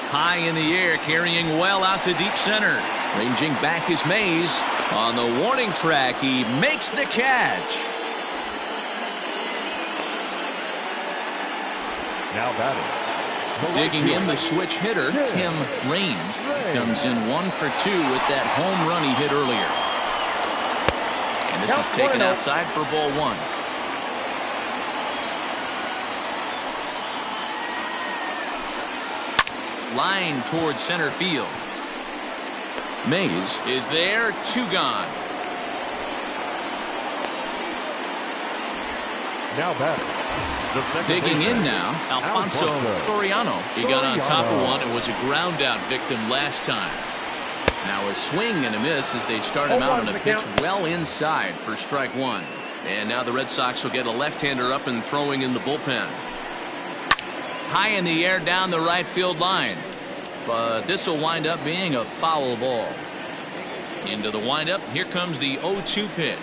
High in the air, carrying well out to deep center. Ranging back is Mays. On the warning track, he makes the catch. Now batting. Digging in the switch hitter, Tim Raines. Comes in 1 for 2 with that home run he hit earlier. And this is taken outside for ball 1. Line towards center field. Mays is there, 2 gone. Now batting. Digging in now, Alfonso Soriano. He got on top of one and was a ground out victim last time. Now a swing and a miss as they start him out on a pitch well inside for strike 1. And now the Red Sox will get a left-hander up and throwing in the bullpen. High in the air down the right field line. But this will wind up being a foul ball. Into the windup, here comes the 0-2 pitch.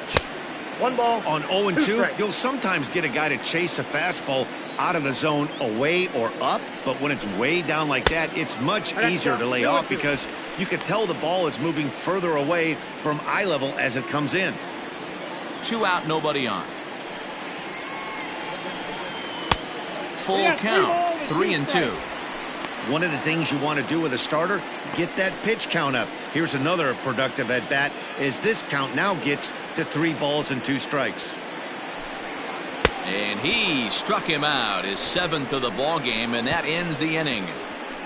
1 ball. On 0-2, you'll sometimes get a guy to chase a fastball out of the zone away or up, but when it's way down like that, it's much easier to lay off because you can tell the ball is moving further away from eye level as it comes in. 2 out, nobody on. Full count, 3-2. One of the things you want to do with a starter, get that pitch count up. Here's another productive at bat as this count now gets to 3 balls and 2 strikes. And he struck him out, his 7th of the ball game, and that ends the inning.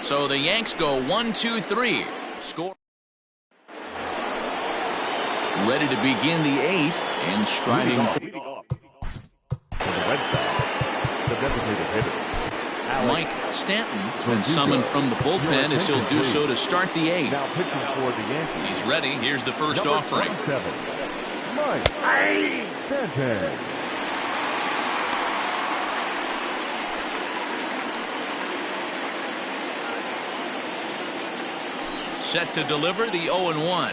So the Yanks go 1-2-3. Score. Ready to begin the 8th and striding. Leading off for the Red Sox, the designated hitter. Mike Stanton has been summoned from the bullpen as he'll do so to start the 8th. Now pitching for the Yankees. He's ready. Here's the first offering. Mike Stanton. Set to deliver the 0-1.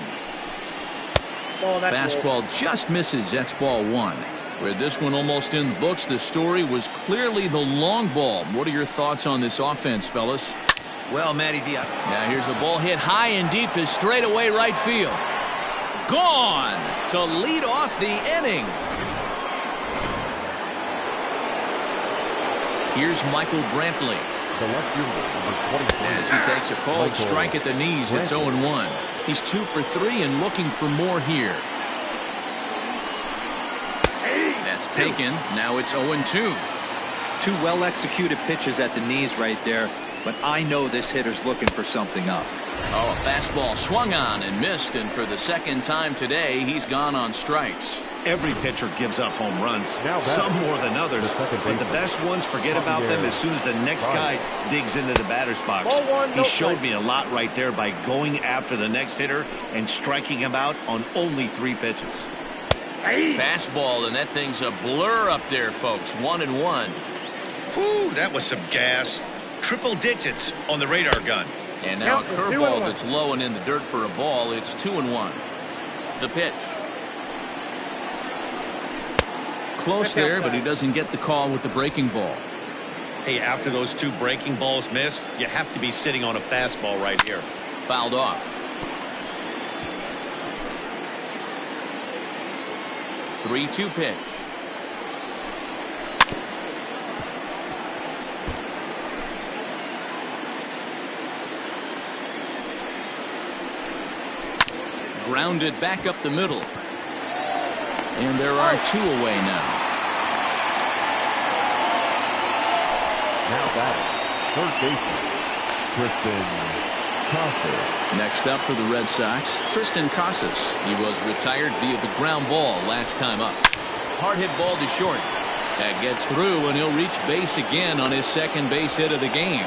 Fastball just misses. That's ball 1. Where this one almost in the books, the story was clearly the long ball. What are your thoughts on this offense, fellas? Well, Matty V. Now here's a ball hit high and deep to straightaway right field. Gone to lead off the inning. Here's Michael Brantley. The left fielder, number 23. As he takes a called strike at the knees, it's 0-1. He's 2 for 3 and looking for more here. That's taken. Now it's 0-2. 2 well-executed pitches at the knees right there, but I know this hitter's looking for something up. Oh, a fastball swung on and missed, and for the 2nd time today, he's gone on strikes. Every pitcher gives up home runs, some more than others, but the best ones forget about them as soon as the next guy digs into the batter's box. He showed me a lot right there by going after the next hitter and striking him out on only 3 pitches. Fastball, and that thing's a blur up there, folks. 1-1. Whew, that was some gas. Triple digits on the radar gun. And now a curveball that's low and in the dirt for a ball. It's 2-1. The pitch. Close there, but he doesn't get the call with the breaking ball. Hey, after those 2 breaking balls missed, you have to be sitting on a fastball right here. Fouled off. 3-2 pitch. Grounded back up the middle. And there are 2 away now. Now batting, third baseman, Tristan Casas. Next up for the Red Sox, Tristan Casas. He was retired via the ground ball last time up. Hard hit ball to short. That gets through, and he'll reach base again on his 2nd base hit of the game.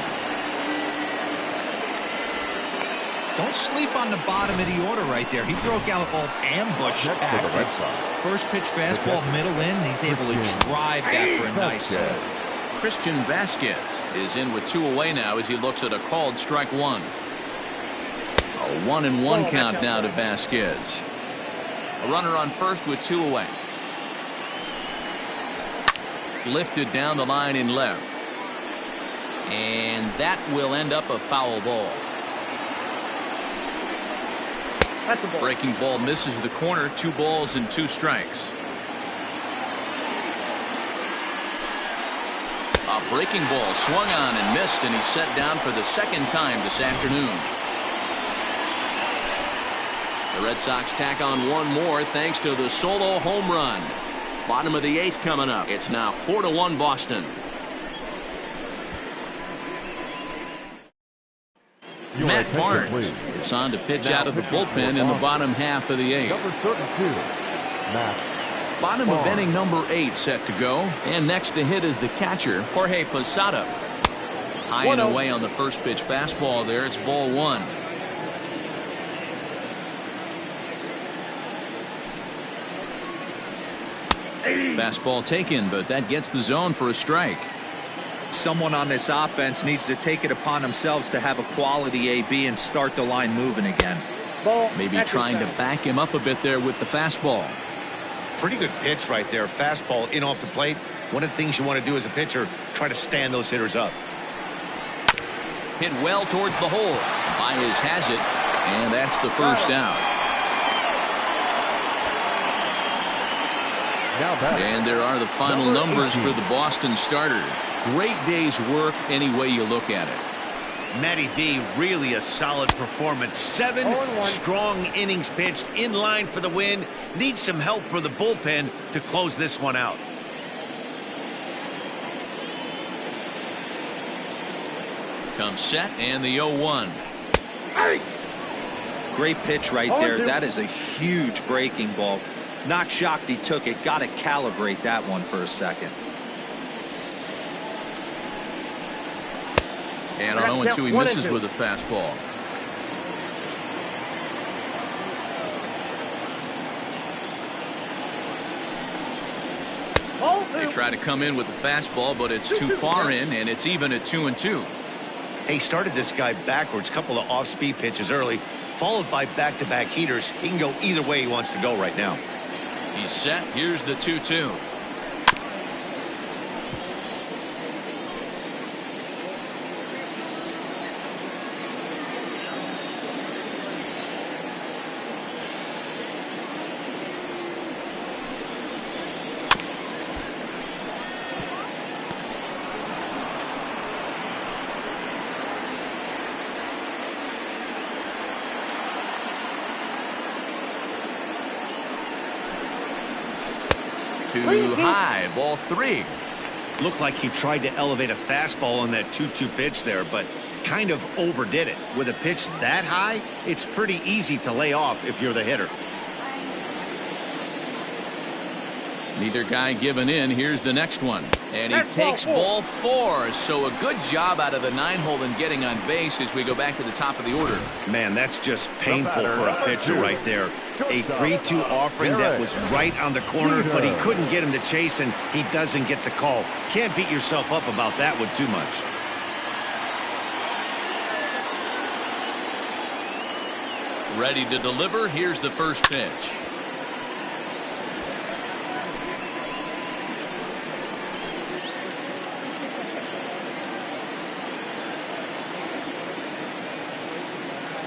Don't sleep on the bottom of the order right there. He broke out all ambush tactics. First pitch fastball, middle in. He's able to drive that for a nice save. Christian Vasquez is in with 2 away now as he looks at a called strike 1. A 1-1 count now to Vasquez. A runner on first with 2 away. Lifted down the line in left. And that will end up a foul ball. That's a ball. Breaking ball misses the corner. 2 balls and 2 strikes. A breaking ball swung on and missed, and he's set down for the 2nd time this afternoon. The Red Sox tack on 1 more thanks to the solo home run. Bottom of the 8th coming up. It's now 4-1 Boston. Matt Barnes is on to pitch out of the bullpen in the bottom half of the 8th. Number 32, Matt. Bottom of inning number 8 set to go. And next to hit is the catcher, Jorge Posada. High and away on the first pitch fastball there. It's ball 1. Fastball taken, but that gets the zone for a strike. Someone on this offense needs to take it upon themselves to have a quality AB and start the line moving again. Ball. Maybe trying to back him up a bit there with the fastball. Pretty good pitch right there. Fastball in off the plate. One of the things you want to do as a pitcher, try to stand those hitters up. Hit well towards the hole. Baez has it, and that's the first out. And there are the final numbers for the Boston starter. Great day's work any way you look at it. Matty V, really a solid performance. 7 strong innings pitched, in line for the win. Needs some help for the bullpen to close this one out. Comes set and the 0-1. Great pitch right there. That is a huge breaking ball. Not shocked he took it. Got to calibrate that one for a second. And on 0-2 he misses with a fastball. They try to come in with the fastball, but it's too far in, and it's even at 2-2. He started this guy backwards. Couple of off-speed pitches early, followed by back-to-back heaters. He can go either way he wants to go right now. He's set. Here's the 2-2. Too high, ball 3. Looked like he tried to elevate a fastball on that 2-2 pitch there, but kind of overdid it. With a pitch that high, it's pretty easy to lay off if you're the hitter. Neither guy giving in. Here's the next one. And he takes ball 4. So a good job out of the 9-hole in getting on base as we go back to the top of the order. Man, that's just painful for a pitcher right there. A 3-2 offering that was right on the corner, but he couldn't get him to chase, and he doesn't get the call. Can't beat yourself up about that one too much. Ready to deliver. Here's the first pitch.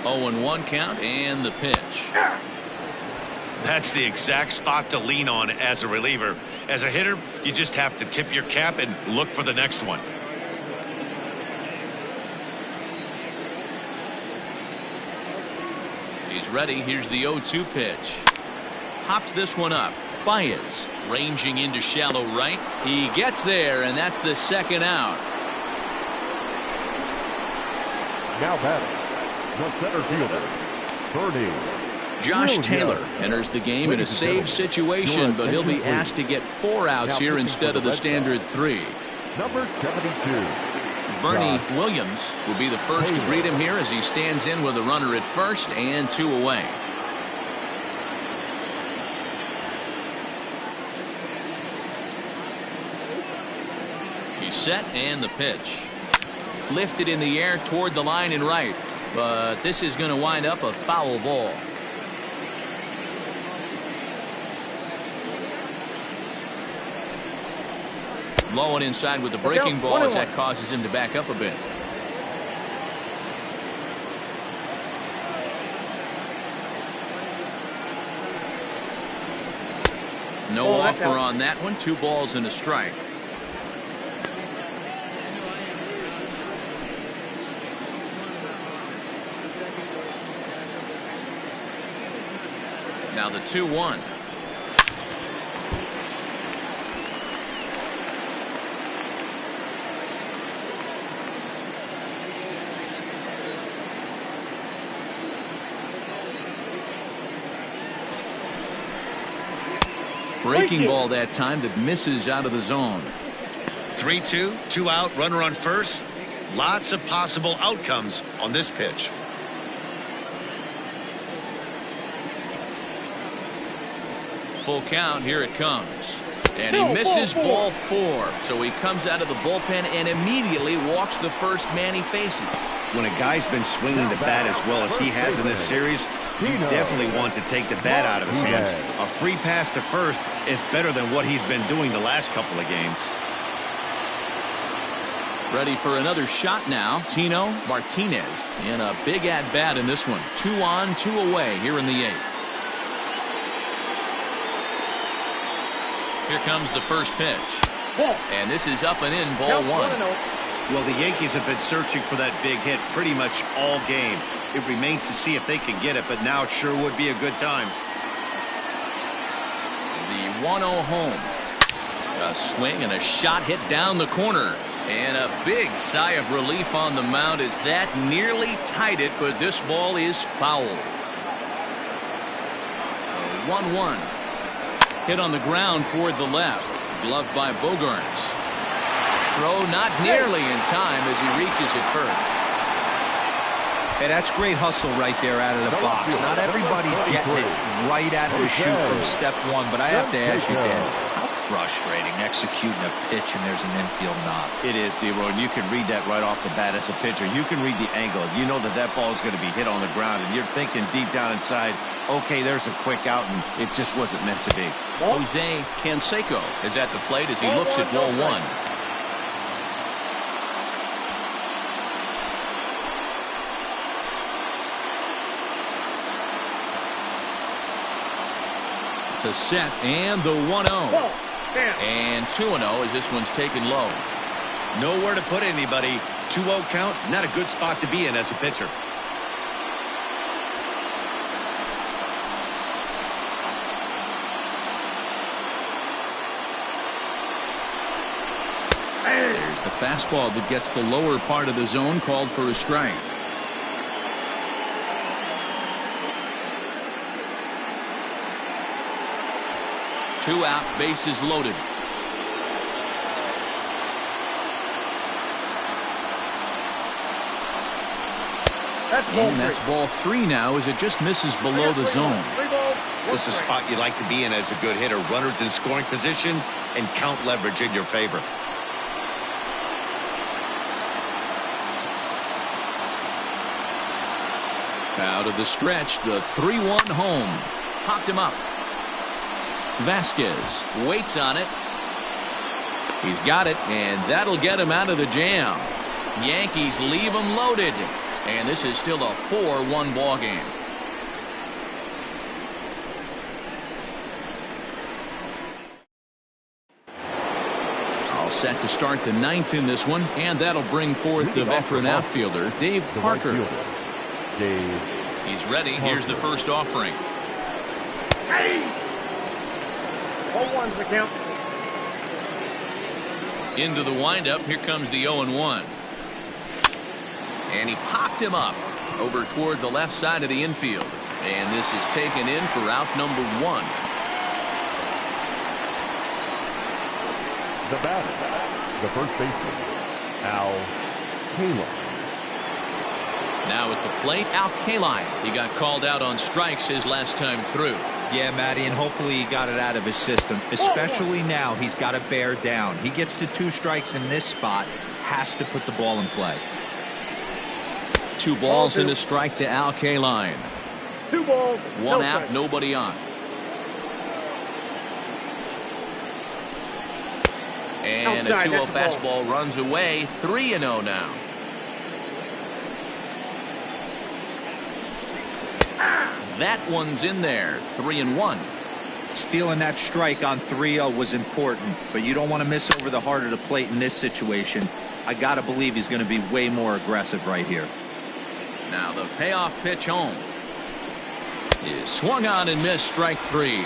Oh, 0-1 count and the pitch. That's the exact spot to lean on as a reliever. As a hitter, you just have to tip your cap and look for the next one. He's ready. Here's the 0-2 pitch. Hops this one up. Baez ranging into shallow right. He gets there, and that's the second out. Now batting, the center fielder, Bernie. Josh Taylor enters the game in a save situation, but he'll be asked to get 4 outs here instead of the standard 3. Number 72, Bernie Williams will be the first to greet him here as he stands in with a runner at first and 2 away. He's set and the pitch. Lifted in the air toward the line and right, but this is going to wind up a foul ball. Low and inside with the breaking ball as that causes him to back up a bit. No offer on that one. 2 balls and a strike. Now the 2-1. Breaking ball that time that misses out of the zone. 3-2, 2 out, runner on first. Lots of possible outcomes on this pitch. Full count. Here it comes. And he misses ball 4. So he comes out of the bullpen and immediately walks the first man he faces. When a guy's been swinging the bat as well as he has in this series, you definitely want to take the bat out of his hands. A free pass to first is better than what he's been doing the last couple of games. Ready for another shot now. Tino Martinez in a big at-bat in this one. 2 on, 2 away here in the 8th. Here comes the first pitch. And this is up and in, ball 1. Well, the Yankees have been searching for that big hit pretty much all game. It remains to see if they can get it, but now it sure would be a good time. The 1-0 home. A swing and a shot hit down the corner. And a big sigh of relief on the mound as that nearly tied it, but this ball is foul. 1-1. Hit on the ground toward the left. Gloved by Bogaerts. Throw not nearly in time as he reaches it first. Hey, that's great hustle right there out of the box. Not everybody's getting it right out of the chute from step 1, but I have to ask you, Dan, how frustrating executing a pitch and there's an infield knock. It is, D-Roy, and you can read that right off the bat as a pitcher. You can read the angle. You know that that ball is going to be hit on the ground, and you're thinking deep down inside, okay, there's a quick out, and it just wasn't meant to be. Jose Canseco is at the plate as he looks at ball 1. The set and the 1-0. And 2-0 as this one's taken low. Nowhere to put anybody. 2-0 count, not a good spot to be in as a pitcher. There's the fastball that gets the lower part of the zone, called for a strike. Two out, bases loaded. That's ball 3 now as it just misses below the zone. This is a spot you like to be in as a good hitter. Runners in scoring position and count leverage in your favor. Out of the stretch, the 3-1 home. Popped him up. Vasquez waits on it. He's got it, and that'll get him out of the jam. Yankees leave him loaded, and this is still a 4-1 ball game. All set to start the 9th in this one, and that'll bring forth the veteran outfielder, Dave Parker. He's ready. Here's the first offering. One's the count. Into the windup. Here comes the 0-1. And he popped him up over toward the left side of the infield. And this is taken in for out number 1. The batter, the first baseman, Kayla. Now at the plate, Alkaline. He got called out on strikes his last time through. Yeah, Matty, and hopefully he got it out of his system. Especially now, he's got to bear down. He gets the 2 strikes in this spot, has to put the ball in play. 2 balls and a strike to Alkaline. 2 balls. 1 out, nobody on. And a 2-0 fastball runs away. 3-0 now. That one's in there. 3-1. Stealing that strike on 3-0 was important, but you don't want to miss over the heart of the plate in this situation. I got to believe he's going to be way more aggressive right here. Now the payoff pitch home. Is swung on and missed. Strike 3.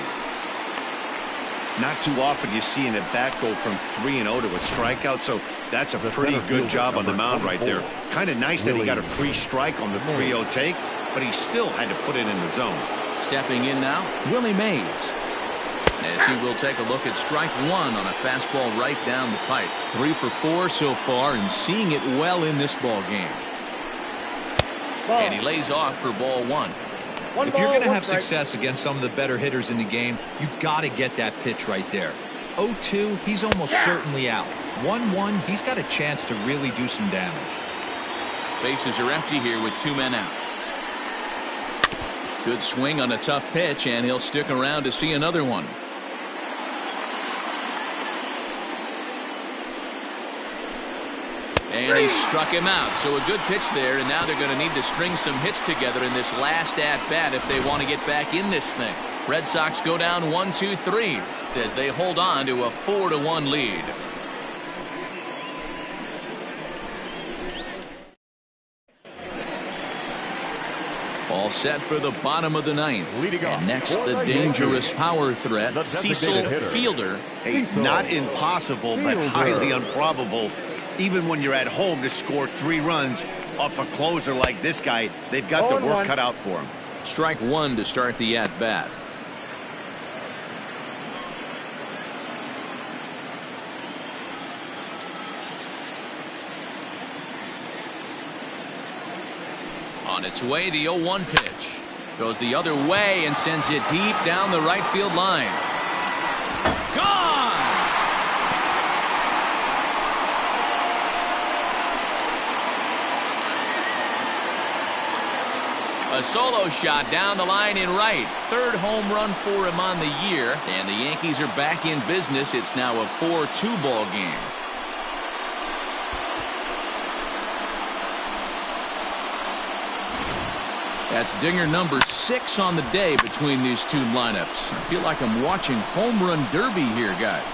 Not too often you see an at-bat go from 3-0 to a strikeout, so that's a pretty good job on the mound right there. Kind of nice that he got a free strike on the 3-0 take, but he still had to put it in the zone. Stepping in now, Willie Mays. As he will take a look at strike 1 on a fastball right down the pipe. 3 for 4 so far and seeing it well in this ball game. And he lays off for ball 1. If you're going to have success against some of the better hitters in the game, you got to get that pitch right there. 0-2, he's almost certainly out. 1-1, he's got a chance to really do some damage. Bases are empty here with 2 men out. Good swing on a tough pitch, and he'll stick around to see another one. And he struck him out. So a good pitch there, and now they're going to need to string some hits together in this last at-bat if they want to get back in this thing. Red Sox go down 1-2-3 as they hold on to a 4-1 lead. All set for the bottom of the 9th. And next, the dangerous power threat, Cecil Fielder. Hey, not impossible, but highly improbable. Even when you're at home to score 3 runs off a closer like this guy, they've got the work cut out for him. Strike 1 to start the at-bat. On its way, the 0-1 pitch. Goes the other way and sends it deep down the right field line. Gone! A solo shot down the line in right. 3rd home run for him on the year. And the Yankees are back in business. It's now a 4-2 ball game. That's dinger number 6 on the day between these 2 lineups. I feel like I'm watching home run derby here, guys.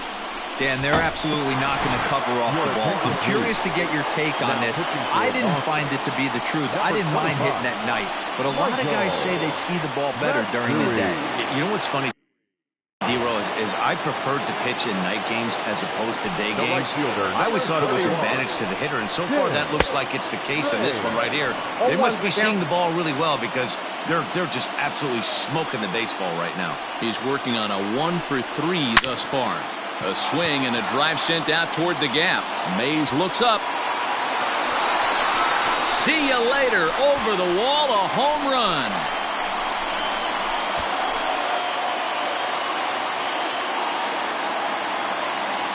Dan, they're absolutely not going to cover off the ball. I'm curious to get your take on this. I didn't find it to be the truth. I didn't mind hitting at night, but a lot of guys say they see the ball better during the day. You know what's funny, D-Row, is I preferred to pitch in night games as opposed to day games. I always thought it was an advantage to the hitter, and so far that looks like it's the case in this one right here. They must be seeing the ball really well because they're just absolutely smoking the baseball right now. He's working on a 1 for 3 thus far. A swing and a drive sent out toward the gap. Mays looks up. See you later. Over the wall, a home run.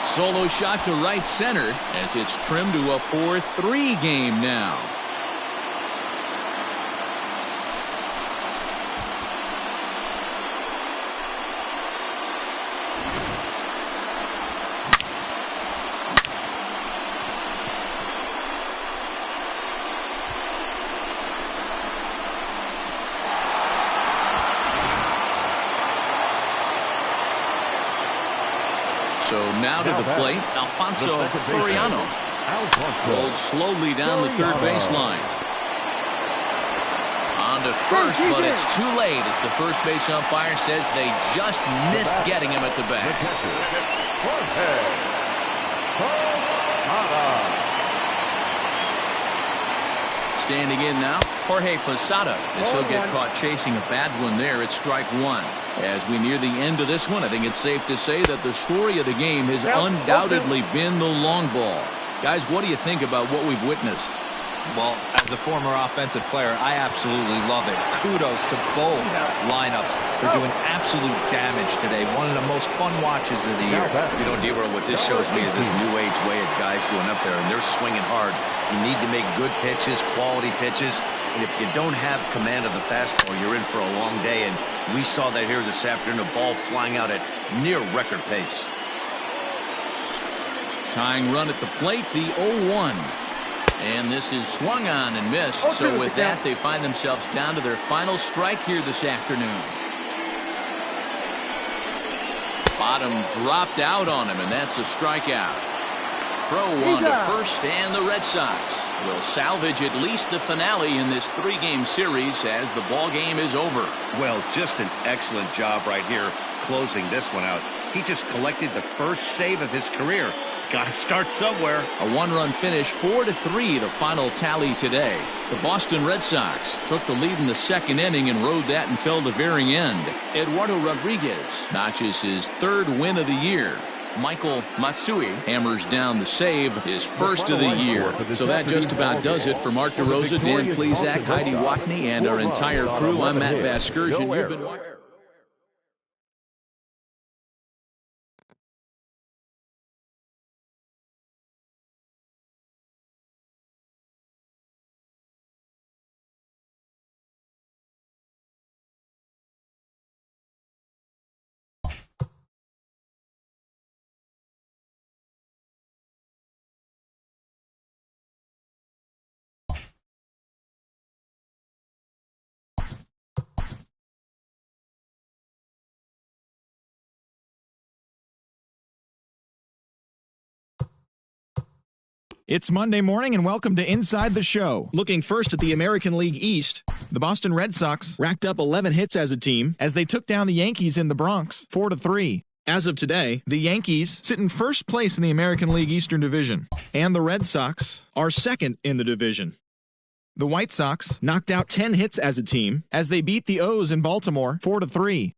Solo shot to right center as it's trimmed to a 4-3 game now. So now to the plate, Alfonso Rodriguez rolled slowly down the 3rd baseline. On to first, but it's too late as the first base umpire says they just missed getting him at the bat. Standing in now, Jorge Posada, as he'll get caught chasing a bad one there at strike 1. As we near the end of this one, I think it's safe to say that the story of the game has undoubtedly been the long ball. Guys, what do you think about what we've witnessed? Well, as a former offensive player, I absolutely love it. Kudos to both lineups for doing absolute damage today. One of the most fun watches of the year. You know, Debra, what this shows me is this new age way of guys going up there, and they're swinging hard. You need to make good pitches, quality pitches, and if you don't have command of the fastball, you're in for a long day, and we saw that here this afternoon, a ball flying out at near record pace. Tying run at the plate, the 0-1. And this is swung on and missed. So with that, they find themselves down to their final strike here this afternoon. Bottom dropped out on him, and that's a strikeout. Throw one to first, and the Red Sox will salvage at least the finale in this 3-game series as the ball game is over. Well, just an excellent job right here closing this one out. He just collected the first save of his career. Got to start somewhere. A 1-run finish, 4-3, the final tally today. The Boston Red Sox took the lead in the second inning and rode that until the very end. Eduardo Rodriguez notches his 3rd win of the year. Michael Matsui hammers down the save, his first of the year. So that just about does it for Mark DeRosa, Dan Plesac, Heidi Wackney, and our entire crew. I'm Matt Vasgersian. You've been watching. It's Monday morning and welcome to Inside the Show. Looking first at the American League East, the Boston Red Sox racked up 11 hits as a team as they took down the Yankees in the Bronx 4-3. As of today, the Yankees sit in first place in the American League Eastern Division, and the Red Sox are second in the division. The White Sox knocked out 10 hits as a team as they beat the O's in Baltimore 4-3.